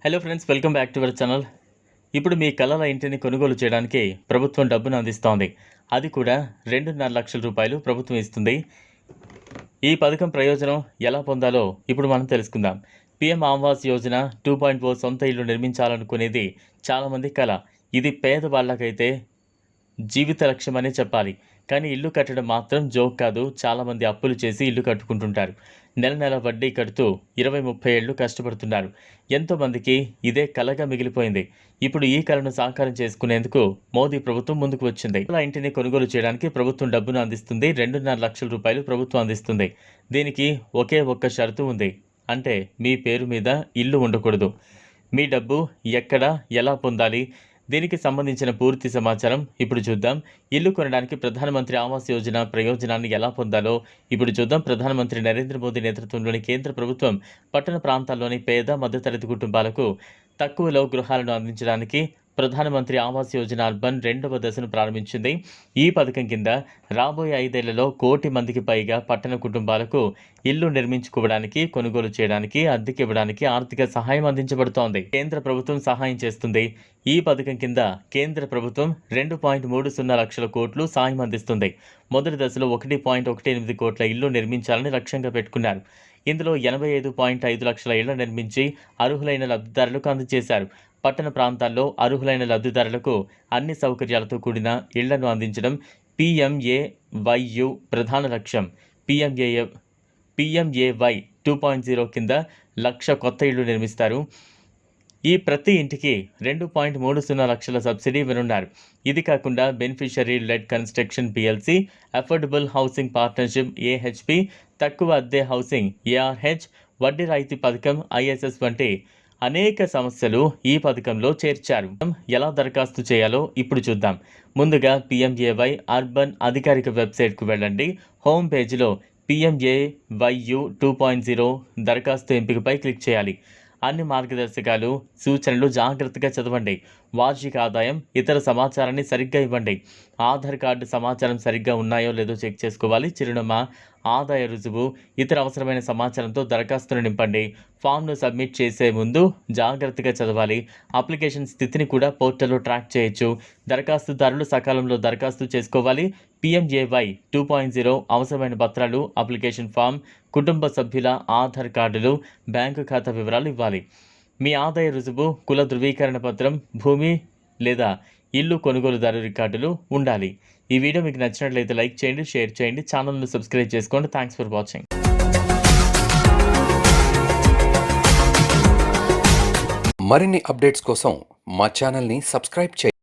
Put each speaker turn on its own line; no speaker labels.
Hello friends, welcome back to our channel. ఇప్పుడు మీ కలల ఇంటిని కొనుగోలు చేయడానికి ప్రభుత్వం డబ్బును అందిస్తోంది. అది కూడా 2.5 లక్షల రూపాయలు ప్రభుత్వం ఇస్తుంది. ఈ పథకం ప్రయోజనం ఎలా పొందాలో ఇప్పుడు మనం తెలుసుకుందాం. పీఎం ఆవాస్ యోజన 2.0 సొంత ఇల్లు నిర్మించాలనుకునేది చాలామంది కల. ఇది పేదవాళ్ళకైతే జీవిత లక్ష్యమనే చెప్పాలి. కానీ ఇల్లు కట్టడం మాత్రం జోక్ కాదు. చాలామంది అప్పులు చేసి ఇల్లు కట్టుకుంటుంటారు. నెల నెల వడ్డీ కడుతూ 20-30 ఏళ్ళు కష్టపడుతున్నారు. ఎంతోమందికి ఇదే కలగా మిగిలిపోయింది. ఇప్పుడు ఈ కలను సాకారం చేసుకునేందుకు మోదీ ప్రభుత్వం ముందుకు వచ్చింది. ఇలా ఇంటిని కొనుగోలు చేయడానికి ప్రభుత్వం డబ్బును అందిస్తుంది. 2.5 లక్షల రూపాయలు ప్రభుత్వం అందిస్తుంది. దీనికి ఒకే ఒక్క షరతు ఉంది. అంటే మీ పేరు మీద ఇల్లు ఉండకూడదు. మీ డబ్బు ఎక్కడ, ఎలా పొందాలి, దీనికి సంబంధించిన పూర్తి సమాచారం ఇప్పుడు చూద్దాం. ఇల్లు కొనడానికి ప్రధానమంత్రి ఆవాస్ యోజన ప్రయోజనాన్ని ఎలా పొందాలో ఇప్పుడు చూద్దాం. ప్రధానమంత్రి నరేంద్ర మోదీ నేతృత్వంలోని కేంద్ర ప్రభుత్వం పట్టణ ప్రాంతాల్లోని పేద మధ్యతరగతి కుటుంబాలకు తక్కువలో గృహాలను అందించడానికి ప్రధానమంత్రి ఆవాస్ యోజన అర్బన్ 2వ దశను ప్రారంభించింది. ఈ పథకం కింద రాబోయే 5 ఏళ్లలో 1 కోటి మందికి పైగా పట్టణ కుటుంబాలకు ఇల్లు నిర్మించుకోవడానికి, కొనుగోలు చేయడానికి, అద్దెకి ఇవ్వడానికి ఆర్థిక సహాయం అందించబడుతోంది. కేంద్ర ప్రభుత్వం సహాయం చేస్తుంది. ఈ పథకం కింద కేంద్ర ప్రభుత్వం 2.30 లక్షల కోట్లు సాయం అందిస్తుంది. మొదటి దశలో 1.18 కోట్ల ఇల్లు నిర్మించాలని లక్ష్యంగా పెట్టుకున్నారు. ఇందులో 85.5 లక్షల ఇళ్ల నిర్మించి అర్హులైన లబ్ధిదారులకు అందజేశారు. పట్టణ ప్రాంతాల్లో అర్హులైన లబ్ధిదారులకు అన్ని సౌకర్యాలతో కూడిన ఇళ్లను అందించడం పీఎంఏవైయు ప్రధాన లక్ష్యం. పీఎంఏవై 2.0 కింద 1,00,000 కొత్త ఇళ్లు నిర్మిస్తారు. ఈ ప్రతి ఇంటికి 2.30 లక్షల సబ్సిడీ ఇవ్వనున్నారు. ఇది కాకుండా beneficiary led construction PLC, affordable housing partnership AHP, తక్కువ అద్దె హౌసింగ్ ఏఆర్హెచ్, వడ్డీ రాయితీ పథకం ఐఎస్ఎస్ వంటి అనేక సమస్యలు ఈ పథకంలో చేర్చారు. ఎలా దరఖాస్తు చేయాలో ఇప్పుడు చూద్దాం. ముందుగా పీఎంఏవై అర్బన్ అధికారిక వెబ్సైట్కు వెళ్ళండి. హోమ్ పేజీలో పీఎంఏవైయు 2.0 దరఖాస్తు ఎంపికపై క్లిక్ చేయాలి. అన్ని మార్గదర్శకాలు, సూచనలు జాగ్రత్తగా చదవండి. వార్షిక ఆదాయం, ఇతర సమాచారాన్ని సరిగ్గా ఇవ్వండి. ఆధార్ కార్డు సమాచారం సరిగ్గా ఉన్నాయో లేదో చెక్ చేసుకోవాలి. చిరునామా, ఆదాయ రుజువు, ఇతర అవసరమైన సమాచారంతో దరఖాస్తును నింపండి. ఫామ్ను సబ్మిట్ చేసే ముందు జాగ్రత్తగా చదవాలి. అప్లికేషన్ స్థితిని కూడా పోర్టల్లో ట్రాక్ చేయొచ్చు. దరఖాస్తుదారులు సకాలంలో దరఖాస్తు చేసుకోవాలి. పీఎంఏవై 2.0 అవసరమైన పత్రాలు, అప్లికేషన్ ఫామ్, కుటుంబ సభ్యుల ఆధార్ కార్డులు, బ్యాంకు ఖాతా వివరాలు ఇవ్వాలి. మీ ఆదాయ రుజువు, కుల ధృవీకరణ పత్రం, భూమి లేదా ఇల్లు కొనుగోలుదారు రికార్డులు ఉండాలి. ఈ వీడియో మీకు నచ్చినట్లయితే లైక్ చేయండి, షేర్ చేయండి, ఛానల్ను సబ్స్క్రైబ్ చేసుకోండి. Thanks for watching.
మరిన్ని అప్డేట్స్ కోసం మా ఛానల్ని సబ్స్క్రైబ్ చేయండి.